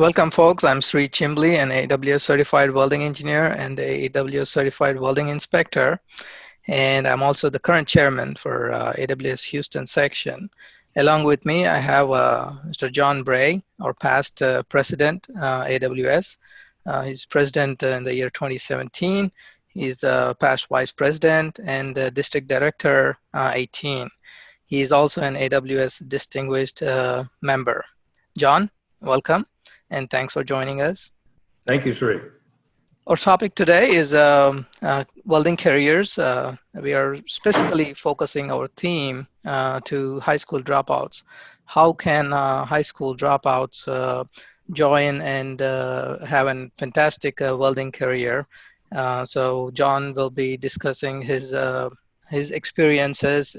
Welcome, folks. I'm Sri Chimbli, an AWS certified welding engineer and a AWS certified welding inspector. And I'm also the current chairman for AWS Houston Section. Along with me, I have Mr. John Bray, our past president, AWS. He's president in the year 2017. He's the past vice president and district director 18. He is also an AWS distinguished member. John, welcome. And thanks for joining us. Thank you, Sri. Our topic today is welding careers. We are specifically focusing our theme to high school dropouts. How can high school dropouts join and have a fantastic welding career? So John will be discussing his experiences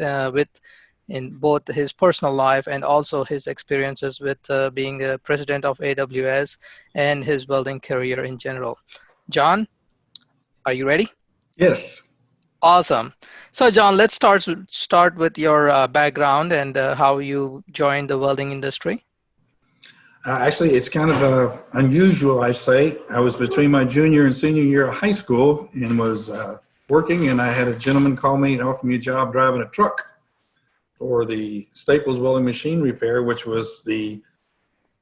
in both his personal life and also his experiences with being the president of AWS and his welding career in general. John, are you ready? Yes. Awesome. So John, let's start with your background and how you joined the welding industry. Actually, it's kind of unusual, I say. I was between my junior and senior year of high school and was working, and I had a gentleman call me and offer me a job driving a truck for the Staples welding machine repair, which was the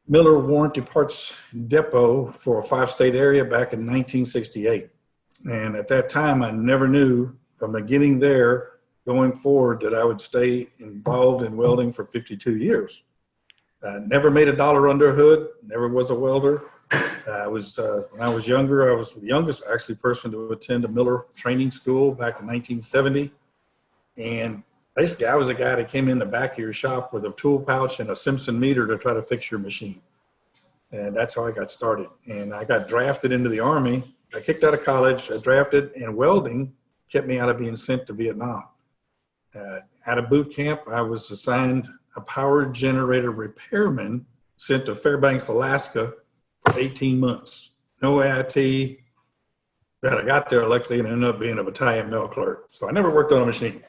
Miller Warranty Parts Depot for a 5-state area back in 1968. And at that time, I never knew from getting there going forward that I would stay involved in welding for 52 years. Never made a dollar under a hood, never was a welder. When I was younger, I was the youngest actually person to attend a Miller training school back in 1970. And basically, I was a guy that came in the back of your shop with a tool pouch and a Simpson meter to try to fix your machine. And that's how I got started. And I got drafted into the Army. I kicked out of college, I drafted, and welding kept me out of being sent to Vietnam. Out of boot camp, I was assigned a power generator repairman sent to Fairbanks, Alaska for 18 months. No AIT, but I got there luckily and ended up being a battalion mail clerk. So I never worked on a machine.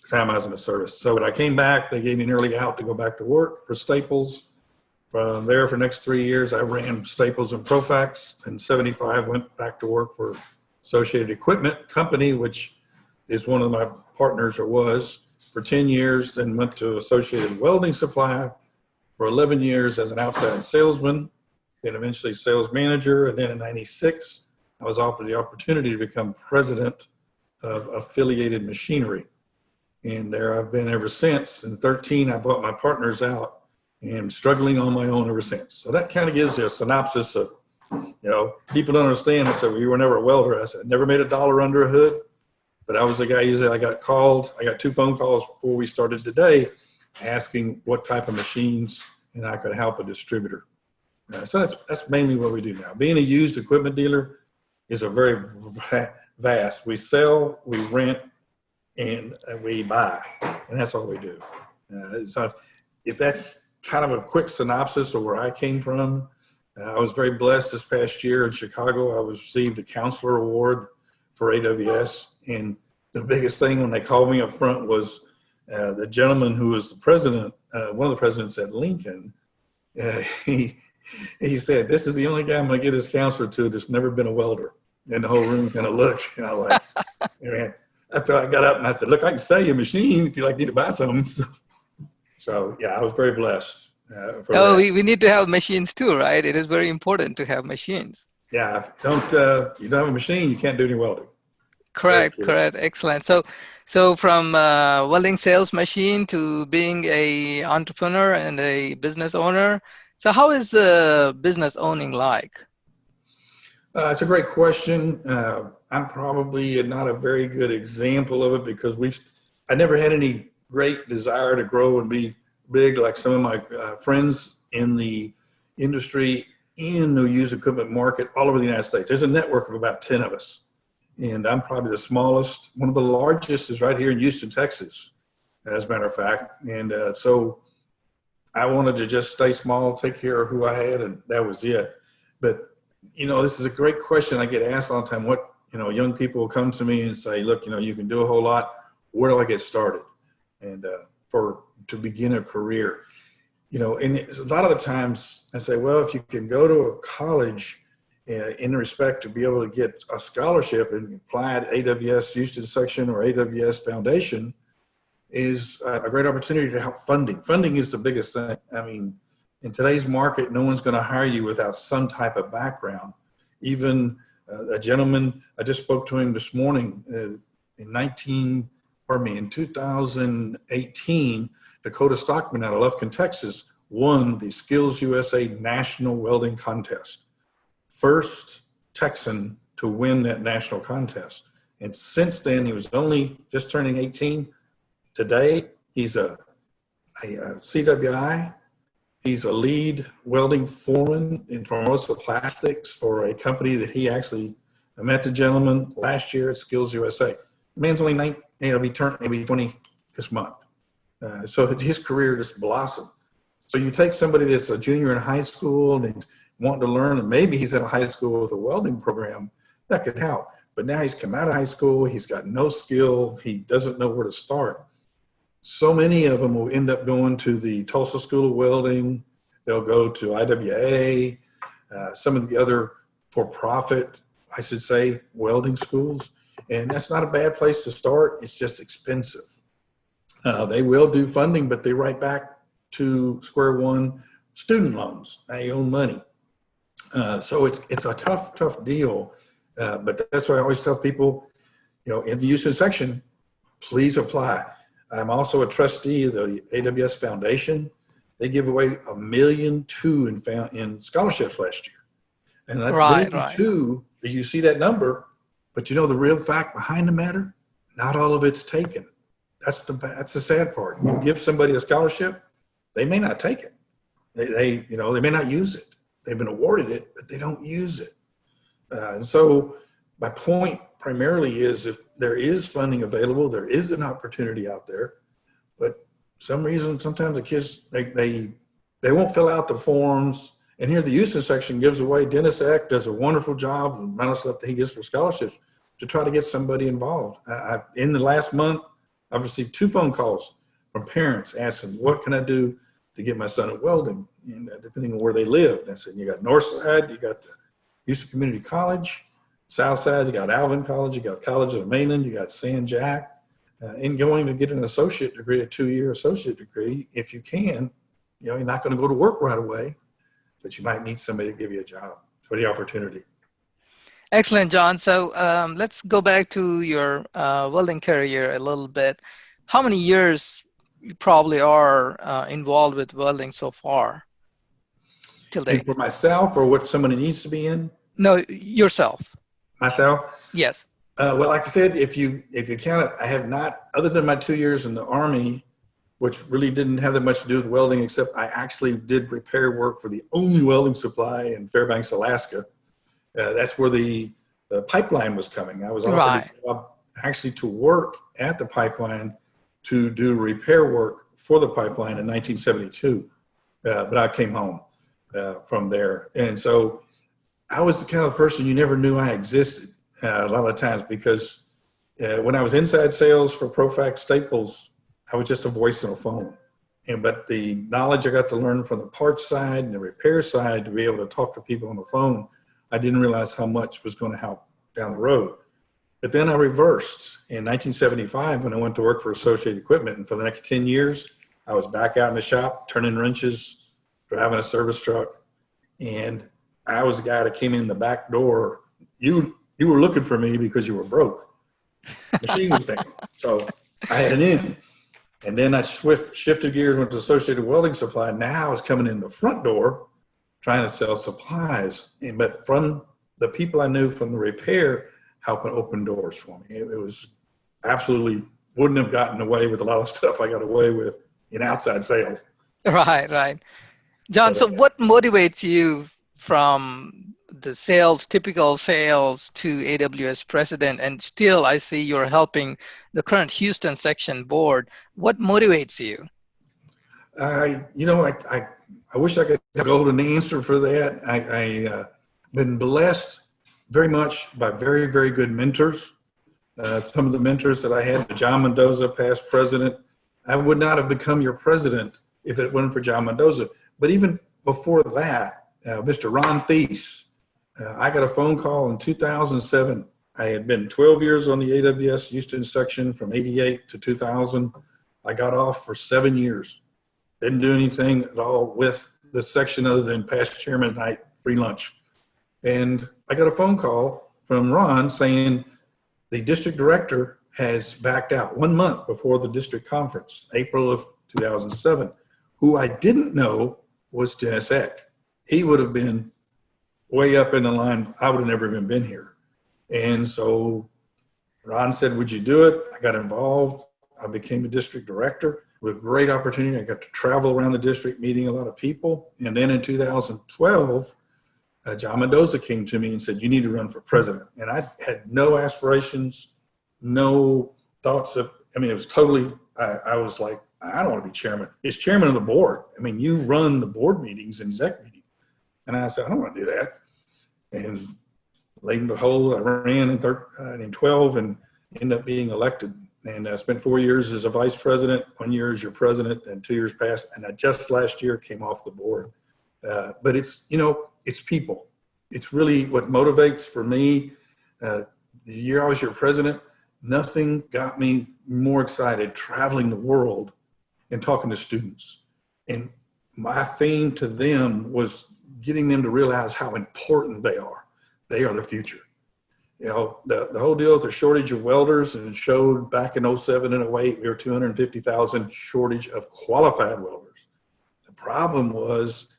Time I was in the service. So when I came back, they gave me an early out to go back to work for Staples. From there for the next 3 years, I ran Staples and Profax. In 75, went back to work for Associated Equipment Company, which is one of my partners or was for 10 years, then went to Associated Welding Supply for 11 years as an outside salesman, then eventually sales manager. And then in 96, I was offered the opportunity to become president of Affiliated Machinery. And there I've been ever since. In 13, I bought my partners out and struggling on my own ever since. So that kind of gives you a synopsis of, people don't understand. I said, well, you were never a welder. I said, never made a dollar under a hood. But I was the guy, usually I got 2 phone calls before we started today asking what type of machines and I could help a distributor. So that's mainly what we do now. Being a used equipment dealer is a very vast. We sell, we rent, and we buy, and that's all we do. So if that's kind of a quick synopsis of where I came from, I was very blessed this past year in Chicago. I received a counselor award for AWS, and the biggest thing when they called me up front was the gentleman who was the president, one of the presidents at Lincoln, he said, this is the only guy I'm going to get this counselor to that's never been a welder. And the whole room kind of looked, and I was like, man. After I got up and I said, look, I can sell you a machine if you need to buy some. So yeah, I was very blessed. We need to have machines too, right? It is very important to have machines. Yeah, if you don't have a machine, you can't do any welding. Correct. Excellent. So from welding sales machine to being a entrepreneur and a business owner. So how is business owning like? It's a great question. I'm probably not a very good example of it because I never had any great desire to grow and be big like some of my friends in the industry in the used equipment market all over the United States. There's a network of about 10 of us, and I'm probably the smallest. One of the largest is right here in Houston, Texas, as a matter of fact. And so I wanted to just stay small, take care of who I had, and that was it. But this is a great question I get asked all the time. What, young people will come to me and say, look, you can do a whole lot. Where do I get started? And to begin a career. And a lot of the times I say, well, if you can go to a college in respect to be able to get a scholarship and apply at AWS Houston Section or AWS Foundation is a great opportunity to help funding. Funding is the biggest thing. I mean, in today's market, no one's going to hire you without some type of background. Even a gentleman, I just spoke to him this morning in 2018, Dakota Stockman out of Lufkin, Texas, won the Skills USA National Welding Contest. First Texan to win that national contest. And since then, he was only just turning 18. Today, he's a CWI. He's a lead welding foreman in Formosa Plastics for a company that he actually met the gentleman last year at Skills USA. The man's only 19, he'll be 20 this month. So his career just blossomed. So you take somebody that's a junior in high school and wanting to learn, and maybe he's at a high school with a welding program, that could help. But now he's come out of high school, he's got no skill, he doesn't know where to start. So many of them will end up going to the Tulsa School of Welding, they'll go to IWA, some of the other for-profit, I should say, welding schools. And that's not a bad place to start, it's just expensive. They will do funding, but they write back to square one student loans. They own money. So it's a tough deal. But that's why I always tell people, in the Houston section, please apply. I'm also a trustee of the AWS Foundation. They give away $1.2 million in scholarships last year. And that $1.2 million, you see that number, but the real fact behind the matter, not all of it's taken. That's the sad part. You give somebody a scholarship, they may not take it. They may not use it. They've been awarded it, but they don't use it. And so my point primarily is if there is funding available, there is an opportunity out there, but some reason, sometimes the kids, they won't fill out the forms. And here the Houston section gives away, Dennis Eck does a wonderful job, the amount of stuff that he gets for scholarships to try to get somebody involved. In the last month, I've received 2 phone calls from parents asking, what can I do to get my son at welding? And depending on where they live. And I said, you got Northside, you got the Houston Community College, Southside, you got Alvin College, you got College of Mainland, you got San Jack, and going to get an associate degree, a 2-year associate degree, if you can, you're not going to go to work right away, but you might need somebody to give you a job for the opportunity. Excellent, John. So let's go back to your welding career a little bit. How many years you probably are involved with welding so far till date? For myself or what somebody needs to be in? No, yourself. Myself? Yes. Well, like I said, if you count it, I have not, other than my 2 years in the Army, which really didn't have that much to do with welding, except I actually did repair work for the only welding supply in Fairbanks, Alaska. That's where the pipeline was coming. I was offered a job actually to work at the pipeline to do repair work for the pipeline in 1972. But I came home from there. And so I was the kind of person you never knew I existed a lot of times because when I was inside sales for Profax Staples, I was just a voice on a phone. But the knowledge I got to learn from the parts side and the repair side to be able to talk to people on the phone, I didn't realize how much was going to help down the road. But then I reversed in 1975 when I went to work for Associated Equipment. And for the next 10 years, I was back out in the shop, turning wrenches, driving a service truck. And I was the guy that came in the back door. You were looking for me because you were broke. Machine was down. So I had an in. And then I shifted gears, went to Associated Welding Supply. Now I was coming in the front door trying to sell supplies. But from the people I knew from the repair, helping open doors for me. It was absolutely, wouldn't have gotten away with a lot of stuff I got away with in outside sales. Right. John, so what motivates you from the typical sales to AWS President, and still I see you're helping the current Houston section board. What motivates you? I wish I could have a golden answer for that. I've been blessed very much by very, very good mentors. Some of the mentors that I had, John Mendoza, past president, I would not have become your president if it wasn't for John Mendoza. But even before that, Mr. Ron Thies, I got a phone call in 2007. I had been 12 years on the AWS Houston Section from 88 to 2000. I got off for 7 years. Didn't do anything at all with the section other than past chairman night, free lunch. And I got a phone call from Ron saying the district director has backed out 1 month before the district conference, April of 2007. Who I didn't know was Dennis Eck. He would have been way up in the line. I would have never even been here. And so Ron said, would you do it? I got involved. I became a district director with a great opportunity. I got to travel around the district, meeting a lot of people. And then in 2012, John Mendoza came to me and said, you need to run for president. And I had no aspirations, no thoughts of, I mean, it was totally, I was like, I don't want to be chairman. It's chairman of the board. I mean, you run the board meetings and exec meetings. And I said, I don't want to do that. And laid in the hole, I ran in 12 and ended up being elected. And I spent 4 years as a vice president, 1 year as your president, and 2 years passed. And I just last year came off the board. But it's, you know, it's people. It's really what motivates for me. The year I was your president, nothing got me more excited traveling the world and talking to students. And my theme to them was getting them to realize how important they are. They are the future. You know, the whole deal with the shortage of welders, and it showed back in 07 and 08, we were 250,000 shortage of qualified welders. The problem was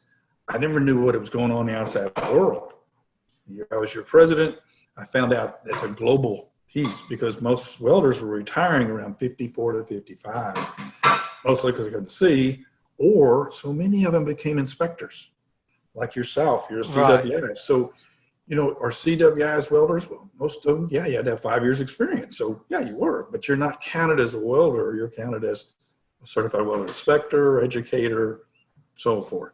I never knew what was going on in the outside world. I was your president. I found out that's a global piece because most welders were retiring around 54 to 55, mostly because they couldn't see, or so many of them became inspectors, like yourself. You're a CWI. Right. So, you know, are CWIs welders? Well, most of them, yeah, you had to have 5 years experience. So, yeah, you were, but you're not counted as a welder. You're counted as a certified welder inspector, educator, so forth.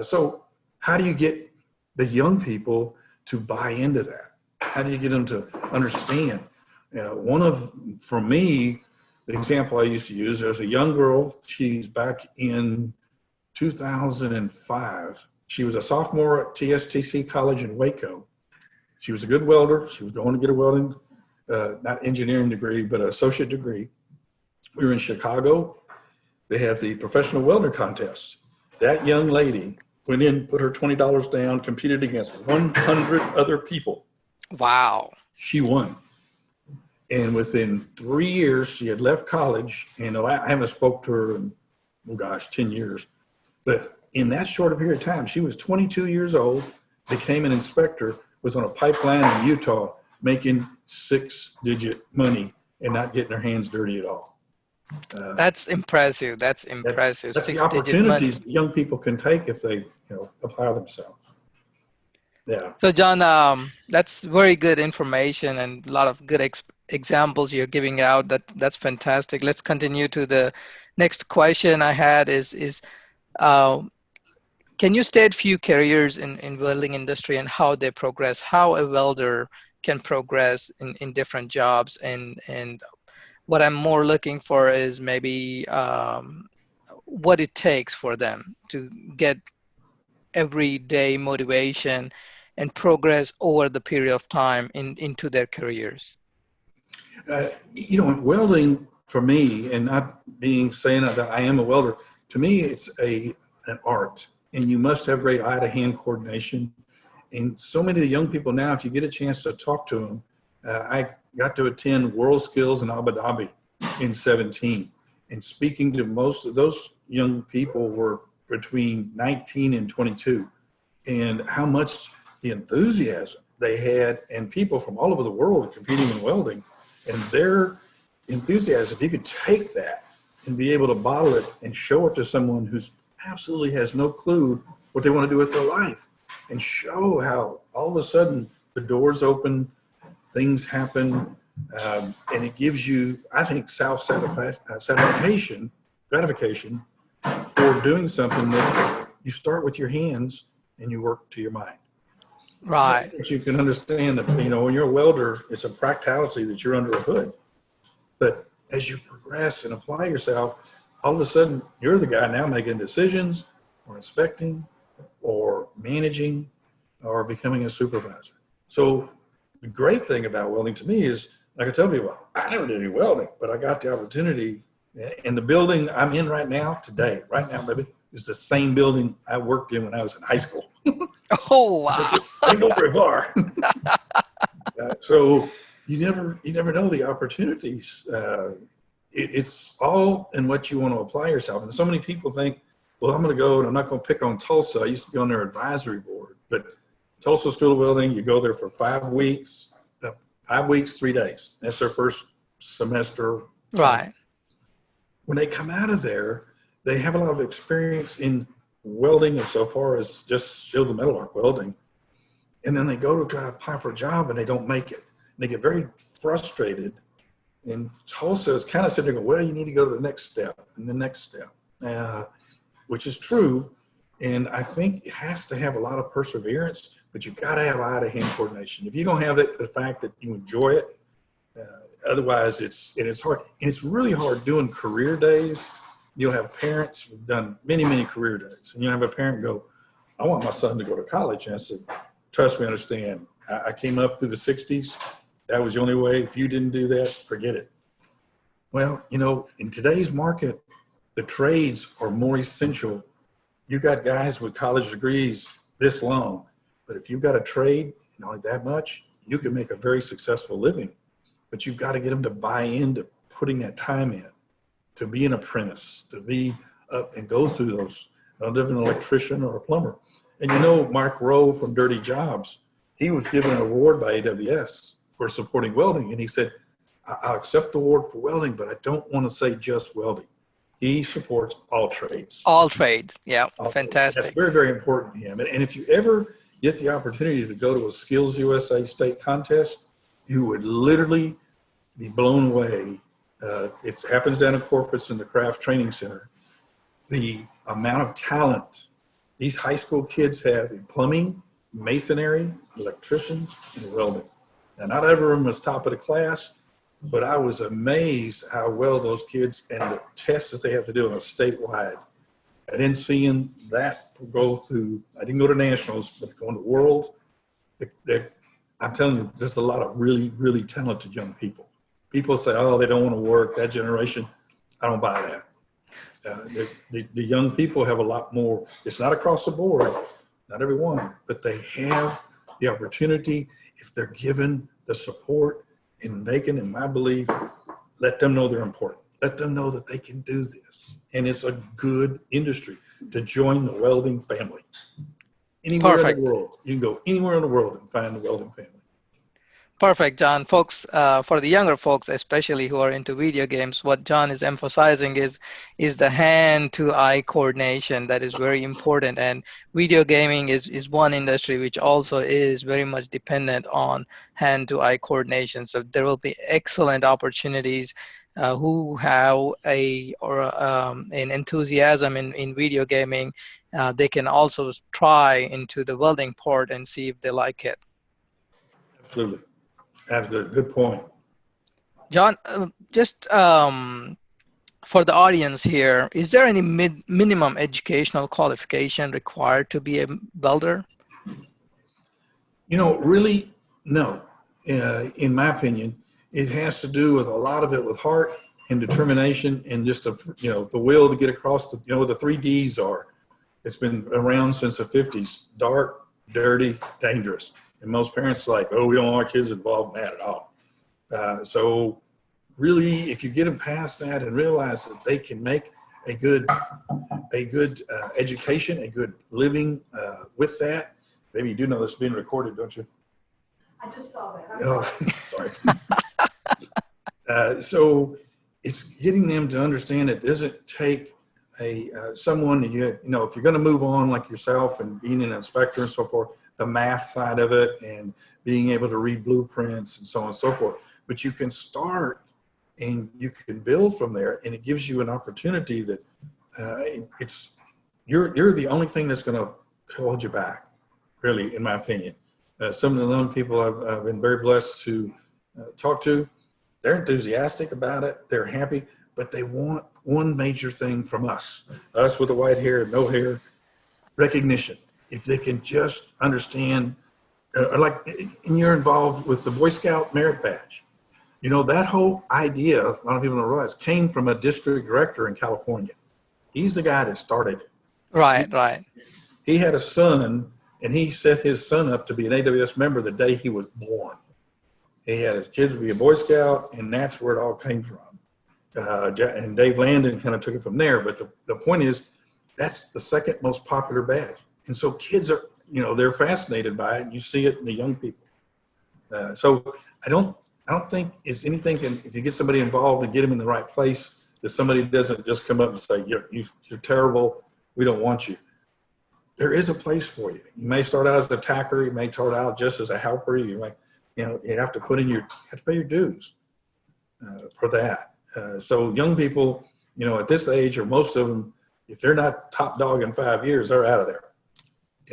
So how do you get the young people to buy into that? How do you get them to understand? For me, the example I used to use, there's a young girl, she's back in 2005. She was a sophomore at TSTC College in Waco. She was a good welder. She was going to get a welding, not engineering degree, but an associate degree. We were in Chicago. They have the professional welder contest. That young lady went in, put her $20 down, competed against 100 other people. Wow. She won. And within 3 years, she had left college. And I haven't spoke to her in, 10 years. But in that short period of time, she was 22 years old, became an inspector, was on a pipeline in Utah, making 6-digit money and not getting her hands dirty at all. That's impressive. That's impressive. That's the opportunities young people can take if they, apply themselves. Yeah. So John, that's very good information and a lot of good examples you're giving out. That's fantastic. Let's continue to the next question I had is can you state few careers in welding industry and how they progress, how a welder can progress in different jobs, and what I'm more looking for is maybe what it takes for them to get everyday motivation and progress over the period of time into their careers. Welding for me, and not saying that I am a welder, to me it's an art, and you must have great eye-to-hand coordination. And so many of the young people now, if you get a chance to talk to them, I got to attend World Skills in Abu Dhabi in 17. And speaking to most of those young people were between 19 and 22. And how much the enthusiasm they had, and people from all over the world competing in welding, and their enthusiasm, if you could take that and be able to bottle it and show it to someone who's absolutely has no clue what they want to do with their life, and show how all of a sudden the doors open, things happen, and it gives you, I think, gratification for doing something that you start with your hands and you work to your mind. Right. But you can understand that, when you're a welder, it's a practicality that you're under a hood. But as you progress and apply yourself, all of a sudden you're the guy now making decisions or inspecting or managing or becoming a supervisor. So the great thing about welding to me is, like I tell people, I never did any welding, but I got the opportunity. And the building I'm in right now, baby, is the same building I worked in when I was in high school. Oh, wow. I didn't go very far. So you never know the opportunities. It's all in what you want to apply yourself. And so many people think, well, I'm going to go and I'm not going to pick on Tulsa. I used to be on their advisory board, but Tulsa School of Welding, you go there for 5 weeks, 5 weeks, 3 days. That's their first semester. Right. When they come out of there, they have a lot of experience in welding as so far as just sheet metal arc welding. And then they go to apply for a job and they don't make it. And they get very frustrated. And Tulsa is kind of sitting there going, well, you need to go to the next step and the next step, which is true. And I think it has to have a lot of perseverance, but you've got to have eye-to-hand coordination. If you don't have it, the fact that you enjoy it, otherwise it's hard. And it's really hard doing career days. You'll have parents who've done many, many career days. And you'll have a parent go, I want my son to go to college. And I said, trust me, understand. I came up through the 60s. That was the only way. If you didn't do that, forget it. Well, in today's market, the trades are more essential. You got guys with college degrees this long, but if you've got a trade, only that much, you can make a very successful living. But you've got to get them to buy into putting that time in, to be an apprentice, to be up and go through those, different electrician or a plumber. And Mark Rowe from Dirty Jobs, he was given an award by AWS for supporting welding. And he said, I'll accept the award for welding, but I don't want to say just welding. He supports all trades. All trades. Yeah. All Fantastic. trades. That's very, very important to him. And if you ever get the opportunity to go to a Skills USA state contest, you would literally be blown away. It happens down at Corpus in the Craft Training Center. The amount of talent these high school kids have in plumbing, masonry, electricians, and welding. Now, not everyone was top of the class, but I was amazed how well those kids and the tests that they have to do on a statewide. And then seeing that go through, I didn't go to nationals, but going to world, I'm telling you, there's a lot of really, really talented young people. People say, oh, they don't want to work, that generation. I don't buy that. The young people have a lot more. It's not across the board, not everyone, but they have the opportunity if they're given the support, and they can, in my belief, let them know they're important. Let them know that they can do this. And it's a good industry to join the welding family. Anywhere in the world, you can go anywhere in the world and find the welding family. Perfect, John. Folks, for the younger folks, especially who are into video games, what John is emphasizing is the hand-to-eye coordination. That is very important. And video gaming is one industry which also is very much dependent on hand-to-eye coordination. So there will be excellent opportunities who have an enthusiasm in video gaming. They can also try into the welding part and see if they like it. Absolutely. That's good. Good point. John, just for the audience here, is there any minimum educational qualification required to be a welder? Really, no. In my opinion, it has to do with a lot of it with heart and determination and just the will to get across the 3 Ds are. It's been around since the 50s: dark, dirty, dangerous. And most parents are like, oh, we don't want our kids involved in that at all. So really, if you get them past that and realize that they can make a good education, a good living with that. Maybe you do know this is being recorded, don't you? I just saw that. Sorry. So it's getting them to understand it doesn't take someone, if you're going to move on like yourself and being an inspector and so forth, the math side of it and being able to read blueprints and so on and so forth. But you can start and you can build from there, and it gives you an opportunity that you're the only thing that's going to hold you back, really, in my opinion. Some of the young people I've been very blessed to talk to, they're enthusiastic about it. They're happy, but they want one major thing from us with the white hair, no hair, recognition. If they can just understand, and you're involved with the Boy Scout merit badge. You know, that whole idea, a lot of people don't realize, came from a district director in California. He's the guy that started it. Right, right. He had a son, and he set his son up to be an AWS member the day he was born. He had his kids be a Boy Scout, and that's where it all came from. And Dave Landon kind of took it from there. But the point is, that's the second most popular badge. And so kids are, you know, they're fascinated by it. And you see it in the young people. So I don't think it's anything if you get somebody involved and get them in the right place, that somebody doesn't just come up and say, you're terrible, we don't want you. There is a place for you. You may start out as an attacker, you may start out just as a helper, you might, you have to put in you have to pay your dues for that. So young people, at this age, or most of them, if they're not top dog in 5 years, they're out of there.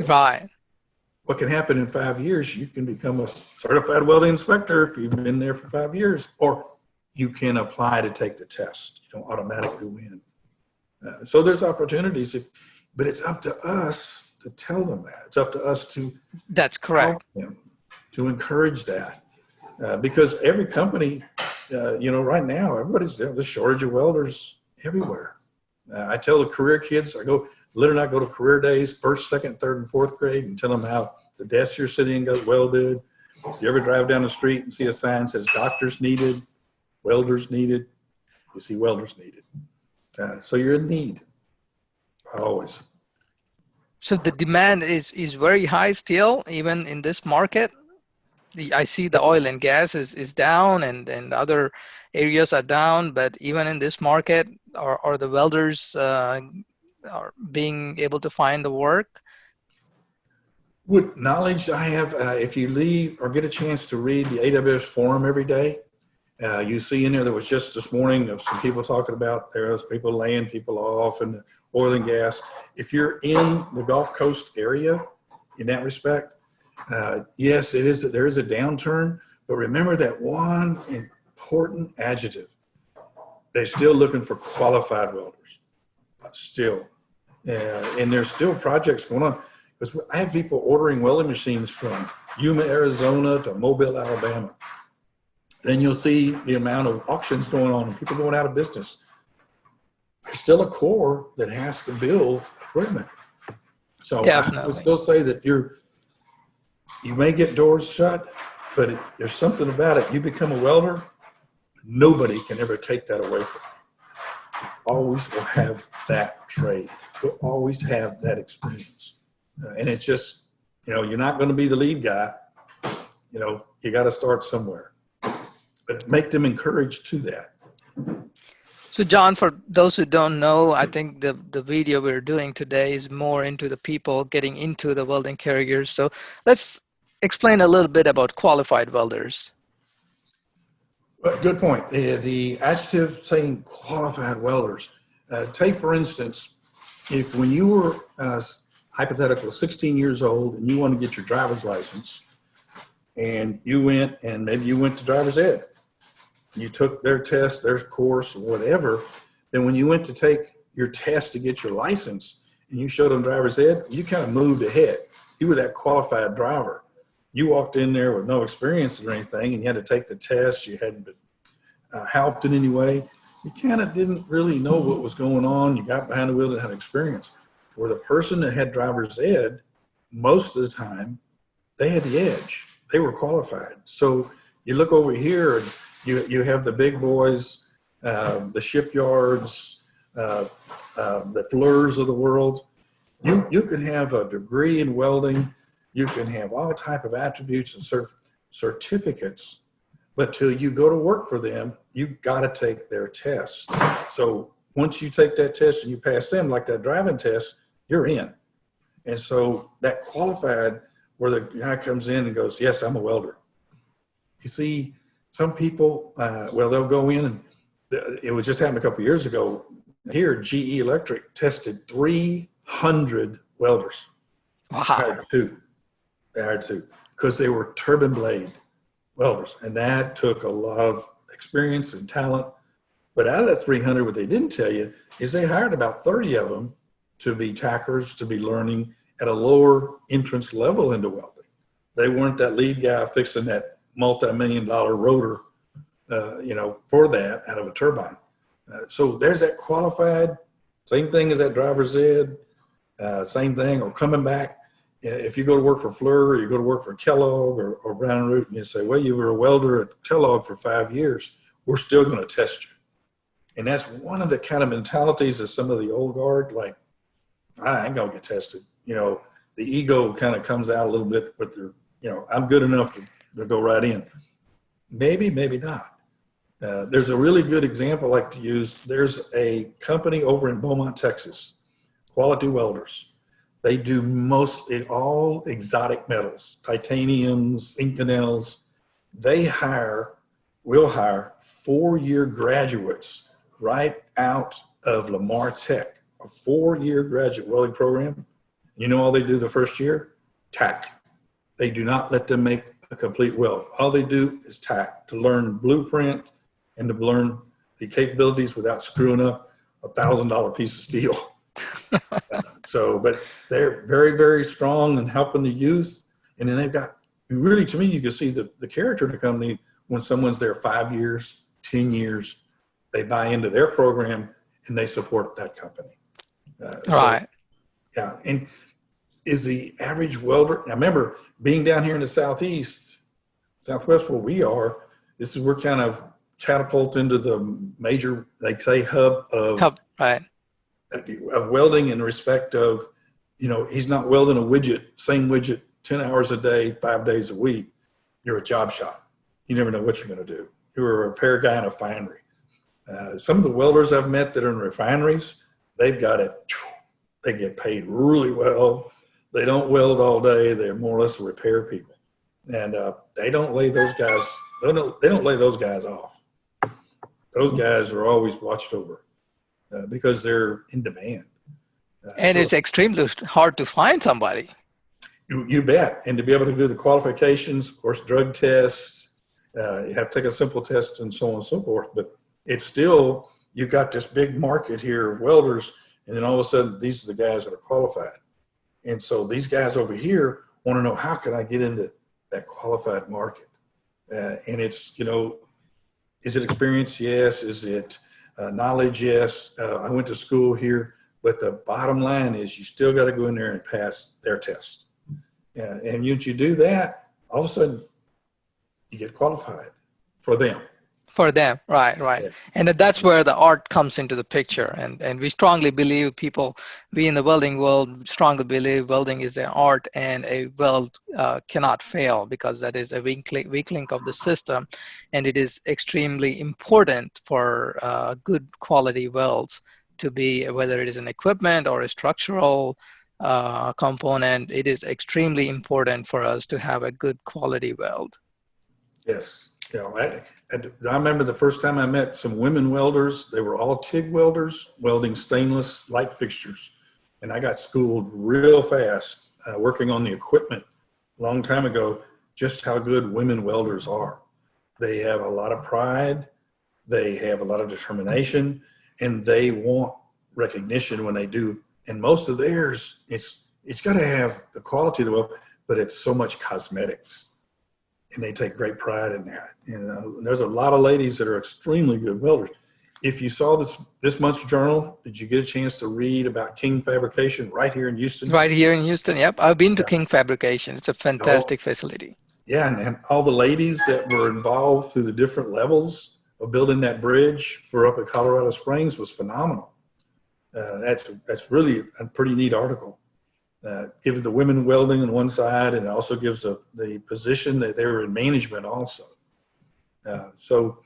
Right. What can happen in 5 years, you can become a certified welding inspector if you've been there for 5 years, or you can apply to take the test. You don't automatically win. So there's opportunities, but it's up to us to tell them that. It's up to us to That's correct. help them, to encourage that. Because every company, right now, there's a shortage of welders everywhere. I tell the career kids, I go to career days, first, second, third, and fourth grade, and tell them how the desk you're sitting in got welded. You ever drive down the street and see a sign that says doctors needed, welders needed? You see welders needed. So you're in need, always. So the demand is very high still, even in this market. I see the oil and gas is down, and other areas are down, but even in this market, are the welders are being able to find the work? With knowledge I have, if you leave or get a chance to read the AWS forum every day, you see in there was just this morning of some people talking about there's people laying people off and oil and gas. If you're in the Gulf Coast area, in that respect, yes, there is a downturn, but remember that one important adjective. They're still looking for qualified welders, still. And there's still projects going on. Because I have people ordering welding machines from Yuma, Arizona to Mobile, Alabama. Then you'll see the amount of auctions going on and people going out of business. There's still a core that has to build equipment. So Definitely. I would still say that you may get doors shut, but there's something about it. You become a welder, nobody can ever take that away from you. You always will have that trade. You'll always have that experience. And it's just, you're not going to be the lead guy. You got to start somewhere. But make them encouraged to that. So John, for those who don't know, I think the video we're doing today is more into the people getting into the welding careers. So let's explain a little bit about qualified welders. Good point. The adjective saying qualified welders. Take, for instance, if when you were hypothetical 16 years old and you want to get your driver's license, and you went to driver's ed, you took their test, their course, whatever, then when you went to take your test to get your license and you showed them driver's ed, you kind of moved ahead. You were that qualified driver. You walked in there with no experience or anything, and you had to take the test. You hadn't been helped in any way. You kind of didn't really know what was going on. You got behind the wheel and had experience. Where the person that had driver's ed, most of the time, they had the edge. They were qualified. So you look over here, and you have the big boys, the shipyards, the Fleurs of the world. You can have a degree in welding. You can have all type of attributes and certificates, but till you go to work for them, you got to take their test. So once you take that test and you pass them, like that driving test, you're in. And so that qualified, where the guy comes in and goes, yes, I'm a welder. You see, some people, they'll go in, and it was just happened a couple of years ago. Here, GE Electric tested 300 welders. Wow. They hired two because they were turbine blade welders. And that took a lot of experience and talent. But out of that 300, what they didn't tell you is they hired about 30 of them to be tackers, to be learning at a lower entrance level into welding. They weren't that lead guy fixing that multi-million-dollar rotor, for that out of a turbine. So there's that qualified, same thing as that driver's ed, same thing, or coming back. If you go to work for Fleur, or you go to work for Kellogg or Brown and Root, and you say, well, you were a welder at Kellogg for 5 years, we're still going to test you. And that's one of the kind of mentalities of some of the old guard, like, I ain't going to get tested. The ego kind of comes out a little bit with their, I'm good enough to go right in. Maybe, maybe not. There's a really good example I like to use. There's a company over in Beaumont, Texas, Quality Welders. They do mostly all exotic metals, titaniums, Inconels. They will hire 4-year graduates right out of Lamar Tech, a 4-year graduate welding program. You know all they do the first year? Tack. They do not let them make a complete weld. All they do is tack to learn blueprint and to learn the capabilities without screwing up a $1,000 piece of steel. But they're very, very strong in helping the youth. And then they've got, really, to me, you can see the character in the company when someone's there 5 years, 10 years, they buy into their program and they support that company. Right. Yeah. And is the average welder, I remember being down here in the Southwest where we are, we're kind of catapult into the major, they say, hub of welding in respect of, he's not welding a same widget 10 hours a day, 5 days a week. You're a job shop. You never know what you're going to do. You're a repair guy in a refinery. Some of the welders I've met that are in refineries, they've got it. They get paid really well. They don't weld all day. They're more or less repair people. And they don't lay those guys, they don't lay those guys off. Those guys are always watched over because they're in demand. And it's extremely hard to find somebody. You bet. And to be able to do the qualifications, of course, drug tests, you have to take a simple test and so on and so forth. But it's still, you've got this big market here of welders, and then all of a sudden, these are the guys that are qualified. And so these guys over here want to know, how can I get into that qualified market? And it's, is it experience? Yes. Is it knowledge? Yes. I went to school here, but the bottom line is you still got to go in there and pass their test. And once you do that, all of a sudden you get qualified for them. For them, right. Yeah. And that's where the art comes into the picture. And we strongly believe we in the welding world strongly believe welding is an art, and a weld cannot fail, because that is a weak link of the system. And it is extremely important for good quality welds to be, whether it is an equipment or a structural component, it is extremely important for us to have a good quality weld. Yes. I remember the first time I met some women welders. They were all TIG welders, welding stainless light fixtures. And I got schooled real fast working on the equipment a long time ago, just how good women welders are. They have a lot of pride. They have a lot of determination, and they want recognition when they do. And most of theirs, it's got to have the quality of the weld, but it's so much cosmetics. And they take great pride in that. There's a lot of ladies that are extremely good welders. If you saw this month's journal, did you get a chance to read about King Fabrication right here in Houston? Right here in Houston, yep. I've been to King Fabrication. It's a fantastic facility. Yeah, and all the ladies that were involved through the different levels of building that bridge for up at Colorado Springs was phenomenal. That's really a pretty neat article. Gives the women welding on one side, and also gives the position that they were in management also. So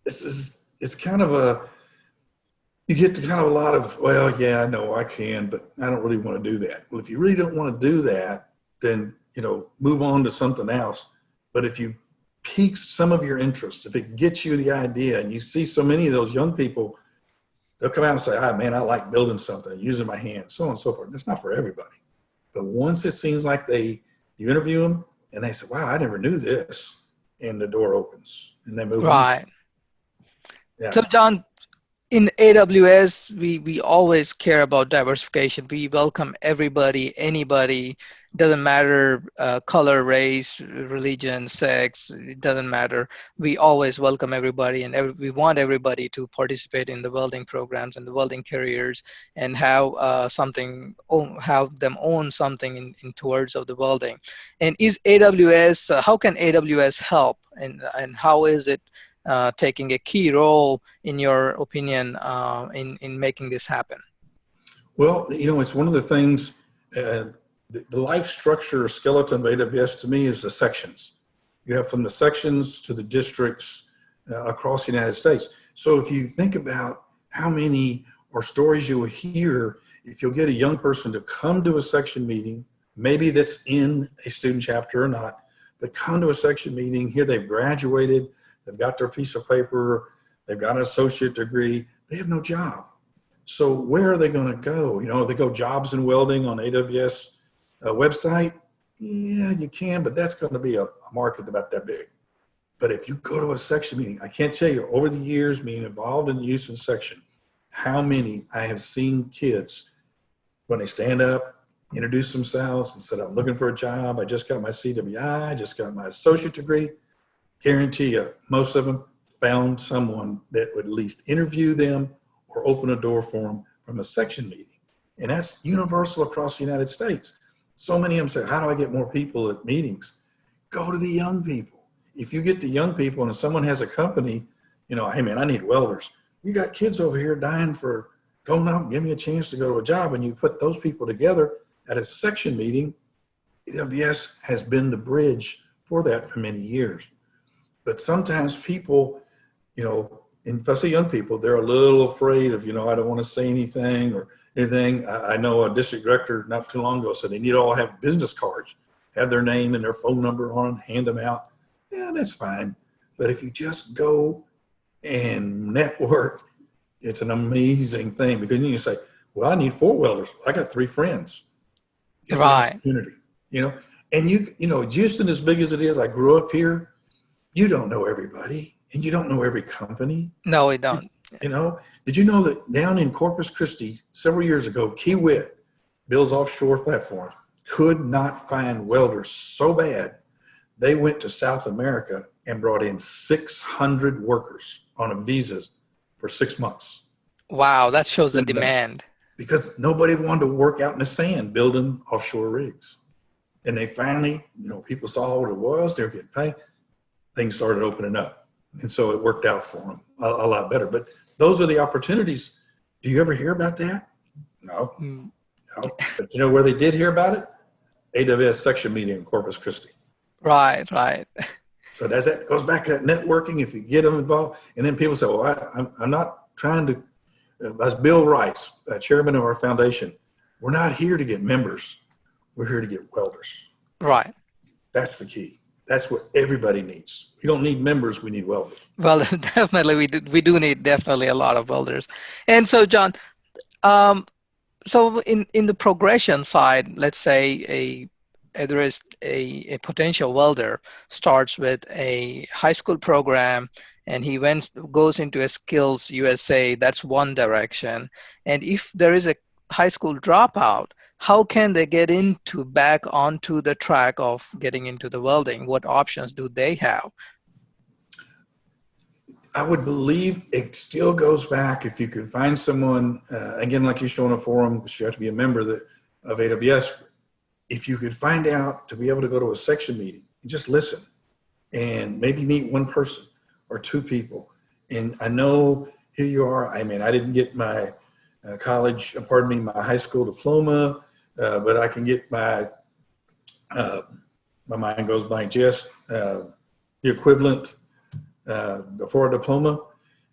it's kind of you get to kind of a lot of, well, yeah, I know I can, but I don't really want to do that. Well, if you really don't want to do that, then, move on to something else. But if you pique some of your interest, if it gets you the idea, and you see so many of those young people, they'll come out and say, man, I like building something, using my hands, so on and so forth. It's not for everybody. But once it seems like you interview them and they say, wow, I never knew this, and the door opens and they move on. Right. Yeah. So John, in AWS, we always care about diversification. We welcome everybody, anybody, doesn't matter color, race, religion, sex, it doesn't matter. We always welcome everybody, and we want everybody to participate in the welding programs and the welding careers, and have have them own something in towards of the welding. And is AWS, how can AWS help, and how is it taking a key role, in your opinion, in making this happen? Well, it's one of the things, the life structure or skeleton of AWS to me is the sections. You have from the sections to the districts across the United States. So if you think about how many or stories you will hear, if you'll get a young person to come to a section meeting, maybe that's in a student chapter or not, but come to a section meeting, here they've graduated, they've got their piece of paper, they've got an associate degree, they have no job. So where are they going to go? They go jobs in welding on AWS website. Yeah, you can, but that's going to be a market about that big. But if you go to a section meeting, I can't tell you, over the years being involved in the Houston section, how many I have seen kids, when they stand up, introduce themselves and said, I'm looking for a job. I just got my CWI, I just got my associate degree. Guarantee you, most of them found someone that would at least interview them or open a door for them from a section meeting. And that's universal across the United States. So many of them say, how do I get more people at meetings? Go to the young people. If you get the young people and if someone has a company, hey man, I need welders. You got kids over here dying for going out and give me a chance to go to a job, and you put those people together at a section meeting. AWS has been the bridge for that for many years. But sometimes people, and especially young people, they're a little afraid of, I don't want to say anything or anything. I know a district director not too long ago said they need to all have business cards, have their name and their phone number on them, hand them out. Yeah, that's fine. But if you just go and network, it's an amazing thing, because then you say, well, I need 4 welders. I got 3 friends. Get the Right. opportunity, and Houston, as big as it is, I grew up here. You don't know everybody, and you don't know every company. No, we don't. Did you know that down in Corpus Christi several years ago, Kiewit, Bill's offshore platform, could not find welders so bad, they went to South America and brought in 600 workers on a visa for 6 months. Wow, that shows the demand. Because nobody wanted to work out in the sand building offshore rigs. And they finally, people saw what it was, they were getting paid, things started opening up. And so it worked out for them a lot better. But those are the opportunities. Do you ever hear about that? No. No. But where they did hear about it? AWS section meeting in Corpus Christi. Right. So that goes back to that networking, if you get them involved. And then people say, well, I'm not trying to, as Bill Rice, chairman of our foundation, we're not here to get members. We're here to get welders. Right. That's the key. That's what everybody needs. We don't need members, we need welders. Well, definitely we do need definitely a lot of welders. And so, John, so in the progression side, let's say there is a potential welder starts with a high school program, and he goes into a skills USA. That's one direction. And if there is a high school dropout, how can they get back onto the track of getting into the welding? What options do they have? I would believe it still goes back, if you could find someone, again, like you show in a forum, because you have to be a member of AWS, if you could find out to be able to go to a section meeting and just listen and maybe meet one person or 2 people. And I know here you are, I didn't get my my high school diploma, but I can get my mind goes blank, just the equivalent before a diploma,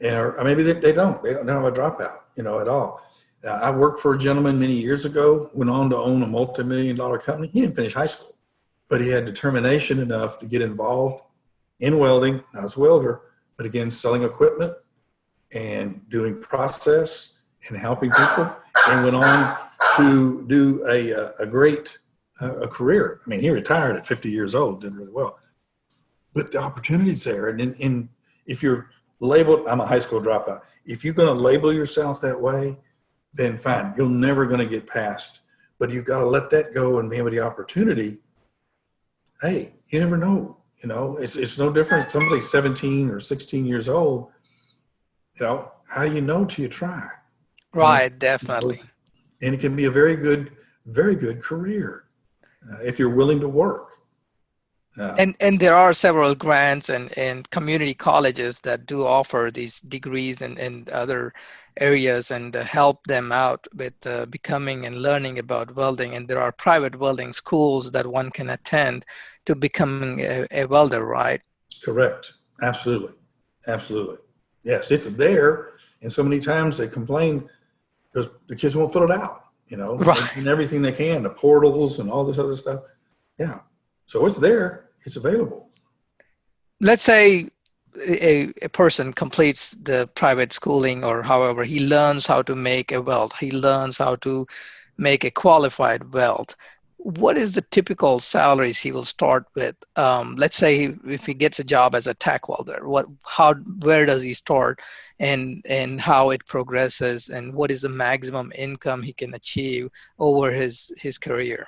or maybe they don't have a dropout, at all. I worked for a gentleman many years ago, went on to own a multi-million-dollar company. He didn't finish high school, but he had determination enough to get involved in welding, not as a welder, but again, selling equipment and doing process and helping people, and went on to do a great career. He retired at 50 years old, did really well. But the opportunity's there. And if you're labeled, I'm a high school dropout. If you're going to label yourself that way, then fine. You're never going to get past. But you've got to let that go and maybe the opportunity. Hey, you never know. You know, it's no different. Somebody's 17 or 16 years old. You know, how do you know till you try? Right, definitely. And it can be a very good career if you're willing to work. And there are several grants and community colleges that do offer these degrees and other areas and help them out with becoming and learning about welding. And there are private welding schools that one can attend to becoming a welder, right? Correct. Absolutely. Absolutely. Yes, it's there. And so many times they complain because the kids won't fill it out, you know, Right. and everything they can, the portals and all this other stuff. Yeah. So it's there. It's available. Let's say a person completes the private schooling or however, he learns how to make a weld. He learns how to make a qualified weld. What is the typical salaries he will start with? Let's say if he gets a job as a tack welder, where does he start and how it progresses and what is the maximum income he can achieve over his career?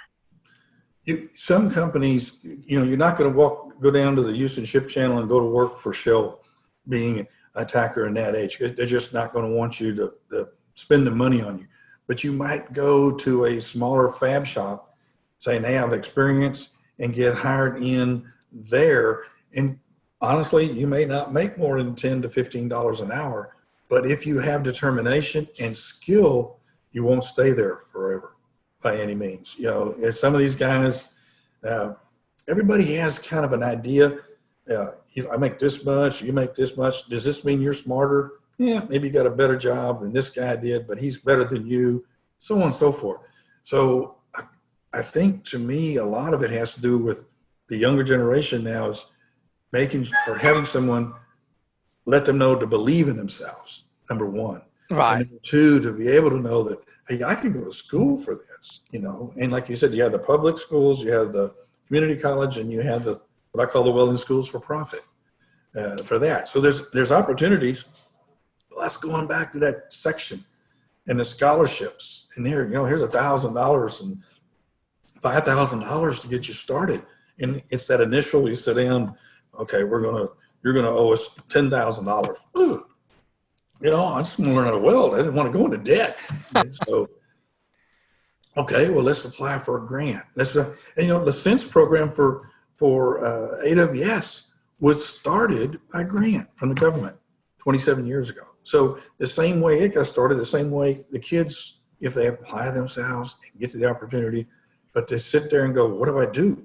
Some companies, you know, you're not going to go down to the Houston Ship Channel and go to work for Shell being a tacker in that age. They're just not going to want you to spend the money on you. But you might go to a smaller fab shop saying they have experience and get hired in there. And honestly, you may not make more than $10 to $15 an hour, but if you have determination and skill, you won't stay there forever by any means. You know, as some of these guys, everybody has kind of an idea. I make this much, you make this much. Does this mean you're smarter? Yeah, maybe you got a better job than this guy did, but he's better than you, so on and so forth. So I think to me, a lot of it has to do with the younger generation now is making or having someone let them know to believe in themselves, number one. Right. And number two, to be able to know that, hey, I can go to school for this, you know. And like you said, you have the public schools, you have the community college, and you have what I call the welding schools for profit for that. So there's opportunities. Let's going back to that section and the scholarships. And there, you know, here's $1,000 and $5,000 to get you started. And it's that initial, you sit down, okay, you're gonna owe us $10,000. You know, I just want to learn how to weld. I didn't want to go into debt. And so, okay, well, let's apply for a grant. And you know, the Sense program for AWS was started by grant from the government 27 years ago. So the same way it got started, the same way the kids, if they apply themselves and get to the opportunity, but they sit there and go, what do I do?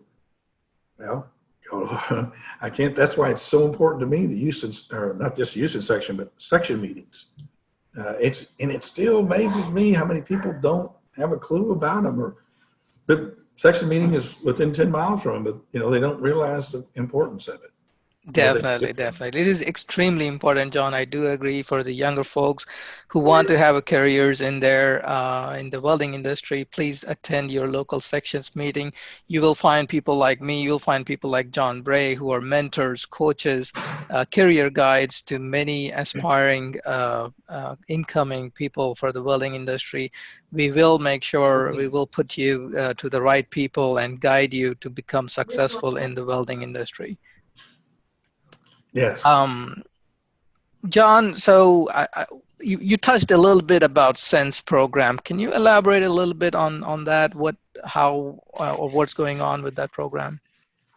Well, I can't. That's why it's so important to me, the Houston, or not just Houston section, but section meetings. It still amazes me how many people don't have a clue about them. The section meeting is within 10 miles from them, but you know they don't realize the importance of it. Definitely. It is extremely important, John. I do agree for the younger folks who want to have a careers in there in the welding industry. Please attend your local sections meeting. You will find people like me. You'll find people like John Bray who are mentors, coaches, career guides to many aspiring incoming people for the welding industry. We will make sure we will put you to the right people and guide you to become successful in the welding industry. Yes. John, so you touched a little bit about Sense program. Can you elaborate a little bit on that? How or what's going on with that program?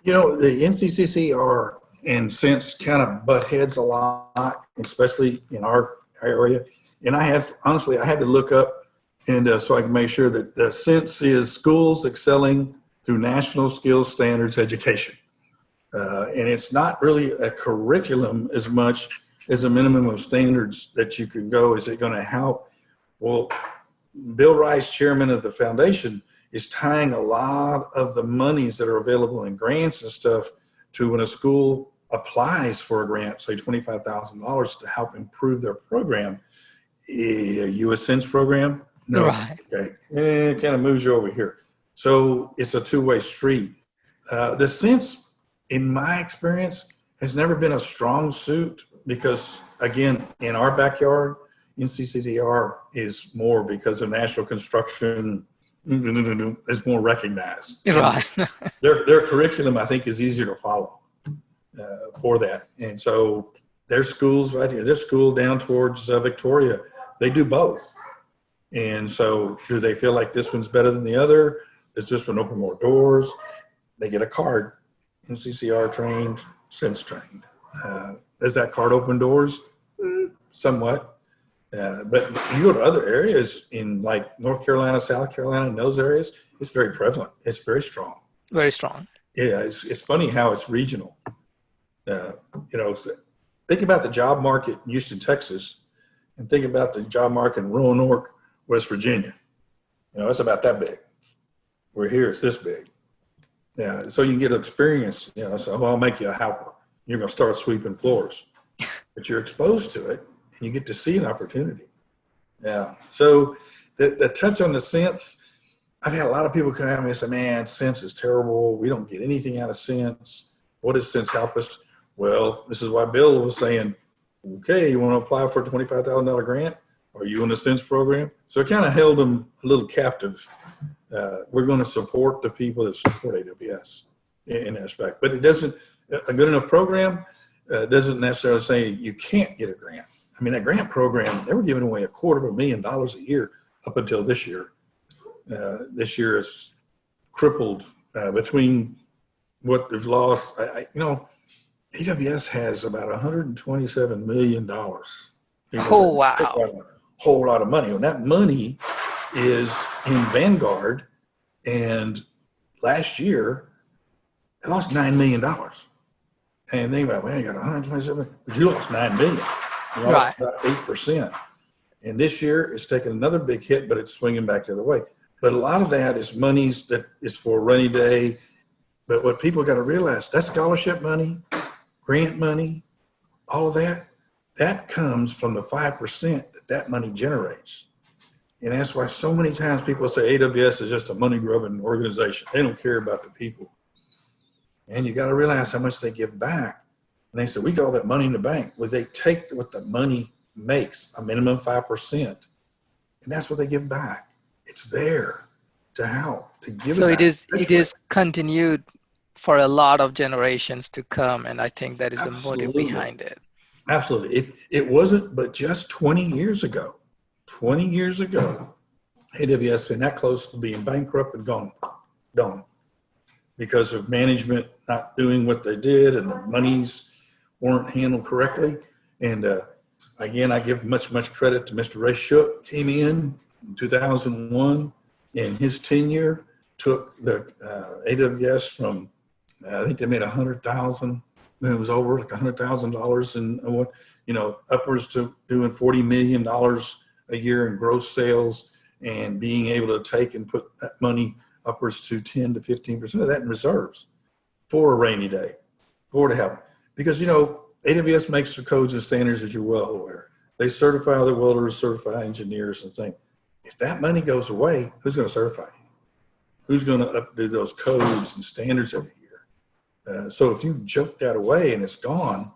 You know, the NCCCR and Sense kind of butt heads a lot, especially in our area. And I had to look up and so I can make sure that the Sense is schools excelling through national skills standards education. And it's not really a curriculum as much as a minimum of standards that you can go. Is it going to help? Well, Bill Rice, chairman of the foundation, is tying a lot of the monies that are available in grants and stuff to when a school applies for a grant, say $25,000 to help improve their program. A U.S. Sense program? No. Right. Okay. It kind of moves you over here. So it's a two-way street. The Sense, in my experience, has never been a strong suit because again, in our backyard, NCCDR is more because of national construction is more recognized. Right. Their curriculum, I think, is easier to follow for that. And so their schools right here, their school down towards Victoria, they do both. And so do they feel like this one's better than the other? Does this one open more doors? They get a card, NCCR trained, Sense trained. Does that card open doors? Somewhat. But you go to other areas in like North Carolina, South Carolina, in those areas, it's very prevalent. It's very strong. Very strong. Yeah, it's funny how it's regional. Think about the job market in Houston, Texas, and think about the job market in Roanoke, West Virginia. It's about that big. We're here, it's this big. Yeah, so you can get experience. So I'll make you a helper. You're going to start sweeping floors, but you're exposed to it, and you get to see an opportunity. Yeah. So the touch on the sense, I've had a lot of people come at me and say, "Man, sense is terrible. We don't get anything out of sense. What does sense help us?" Well, this is why Bill was saying, "Okay, you want to apply for a $25,000 grant? Are you in the sense program?" So it kind of held them a little captive. We're going to support the people that support AWS in that respect, but it doesn't. A good enough program doesn't necessarily say you can't get a grant. I mean, that grant program, they were giving away $250,000 a year up until this year. This year is crippled between what they've lost. AWS has about $127 million. Oh, wow. A whole lot of money. And that money is in Vanguard. And last year, they lost $9 million. And think about, well, you got 127, but you lost $9 million. You lost about 8%. And this year, it's taken another big hit, but it's swinging back the other way. But a lot of that is monies that is for a rainy day. But what people got to realize, that scholarship money, grant money, all of that, that comes from the 5% that money generates. And that's why so many times people say AWS is just a money-grubbing organization. They don't care about the people. And you got to realize how much they give back. And they say, we got all that money in the bank. Well, they take what the money makes, a minimum 5%. And that's what they give back. It's there to help, to give so it back. it is continued for a lot of generations to come. And I think that is Absolutely. The motive behind it. Absolutely. It wasn't but just 20 years ago, AWS been that close to being bankrupt and gone because of management not doing what they did and the monies weren't handled correctly. And again, I give much credit to Mr. Ray Shook, came in 2001, and his tenure took the AWS from, I think they made $100,000. It was over like $100,000 and upwards to doing $40 million a year in gross sales, and being able to take and put that money upwards to 10 to 15% of that in reserves for a rainy day, for to help. Because AWS makes the codes and standards, as you're well aware. They certify other welders, certify engineers, and things. If that money goes away, who's going to certify you? Who's going to update those codes and standards every year? So if you joke that away and it's gone,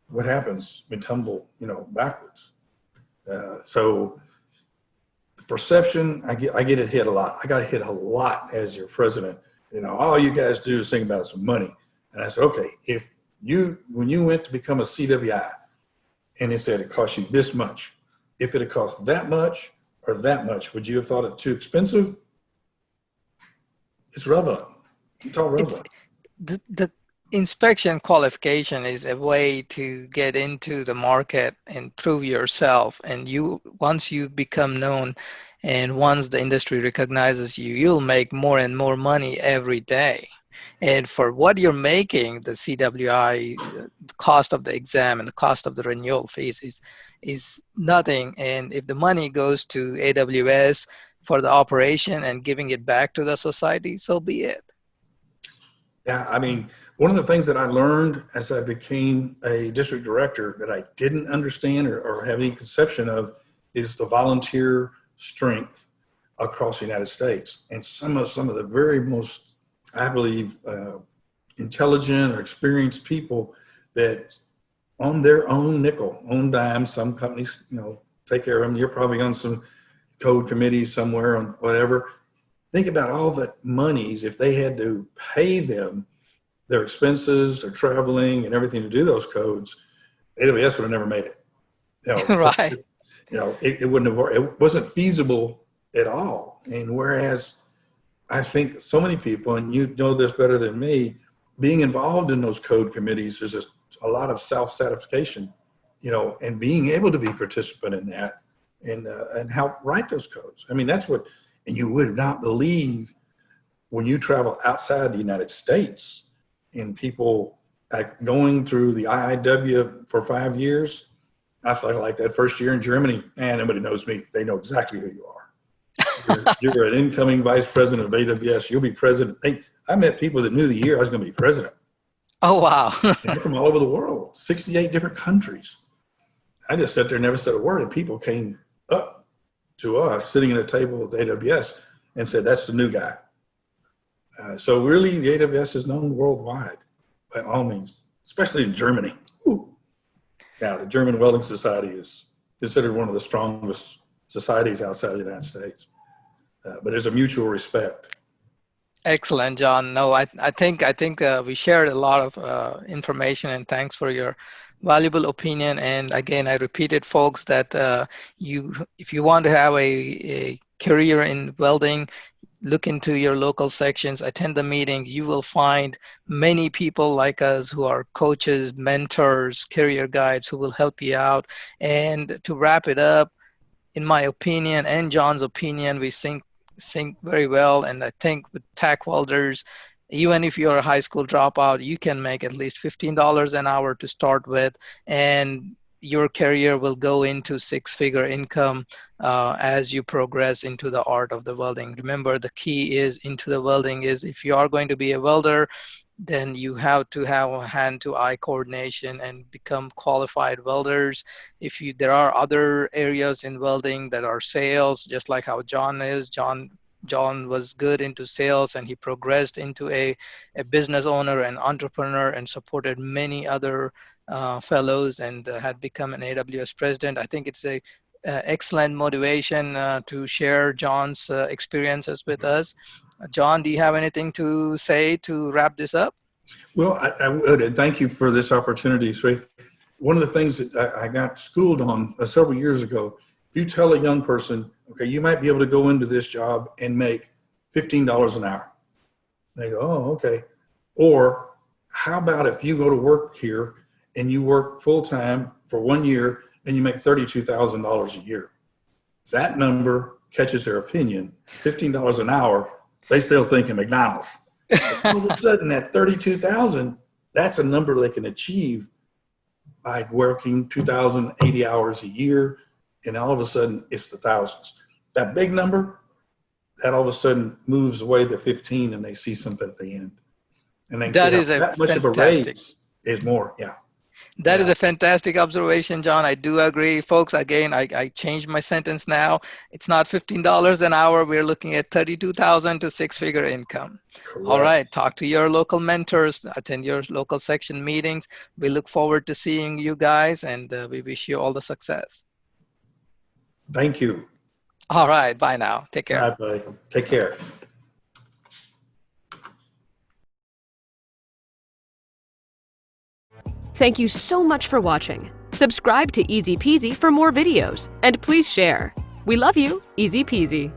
what happens? We tumble, backwards. So the perception, I get it hit a lot. I got hit a lot as your president. All you guys do is think about some money. And I said, okay, when you went to become a CWI and it said it cost you this much, if it had cost that much or that much, would you have thought it too expensive? It's relevant. It's all relevant. The inspection qualification is a way to get into the market and prove yourself. And once you become known and once the industry recognizes you, you'll make more and more money every day. And for what you're making, the CWI, the cost of the exam and the cost of the renewal fees is nothing. And if the money goes to AWS for the operation and giving it back to the society, so be it. Yeah, I mean, one of the things that I learned as I became a district director that I didn't understand or have any conception of is the volunteer strength across the United States. And some of the very most, I believe, intelligent or experienced people that on their own nickel, own dime. Some companies, take care of them. You're probably on some code committee somewhere on whatever. Think about all the monies if they had to pay them their expenses, their traveling, and everything to do those codes. AWS would have never made it. Right. It wouldn't have worked. It wasn't feasible at all. And whereas I think so many people, and you know this better than me, being involved in those code committees is just a lot of self-satisfaction, and being able to be a participant in that and help write those codes. I mean, that's what, and you would not believe when you travel outside the United States and people like going through the IIW for 5 years. I felt like that first year in Germany, man, nobody knows me. They know exactly who you are. You're an incoming vice president of AWS. You'll be president. I met people that knew the year I was going to be president. Oh, wow. They're from all over the world, 68 different countries. I just sat there and never said a word, and people came up to us sitting at a table with AWS and said, that's the new guy. So really, the AWS is known worldwide by all means, especially in Germany. Ooh. Yeah, the German Welding Society is considered one of the strongest societies outside the United States. But there's a mutual respect. Excellent, John. No, I think we shared a lot of information, and thanks for your valuable opinion. And again, I repeated, folks, that if you want to have a career in welding, look into your local sections, attend the meetings. You will find many people like us who are coaches, mentors, career guides who will help you out. And to wrap it up, in my opinion and John's opinion, we sync very well. And I think with tack welders, even if you're a high school dropout, you can make at least $15 an hour to start with, and your career will go into six-figure income as you progress into the art of the welding. Remember, the key is into the welding is if you are going to be a welder, then you have to have a hand-to-eye coordination and become qualified welders. There are other areas in welding that are sales, just like how John is. John was good into sales, and he progressed into a business owner and entrepreneur and supported many other fellows and had become an AWS president. I think it's a excellent motivation to share John's experiences with us. John, do you have anything to say to wrap this up? Well, I would, and thank you for this opportunity, Sri. One of the things that I got schooled on several years ago, if you tell a young person, okay, you might be able to go into this job and make $15 an hour. They go, oh, okay. Or how about if you go to work here and you work full-time for 1 year and you make $32,000 a year? That number catches their opinion. $15 an hour, they still thinking McDonald's. All of a sudden, that $32,000, that's a number they can achieve by working 2,080 hours a year, and all of a sudden, it's the thousands. That big number, that all of a sudden moves away the 15, and they see something at the end. And they that see is that much of a raise is more, yeah. That is a fantastic observation, John. I do agree. Folks, again, I changed my sentence now. It's not $15 an hour. We're looking at $32,000 to six-figure income. Correct. All right. Talk to your local mentors. Attend your local section meetings. We look forward to seeing you guys, and we wish you all the success. Thank you. All right. Bye now. Take care. Bye. Take care. Thank you so much for watching. Subscribe to Easy Peasy for more videos, and please share. We love you, Easy Peasy.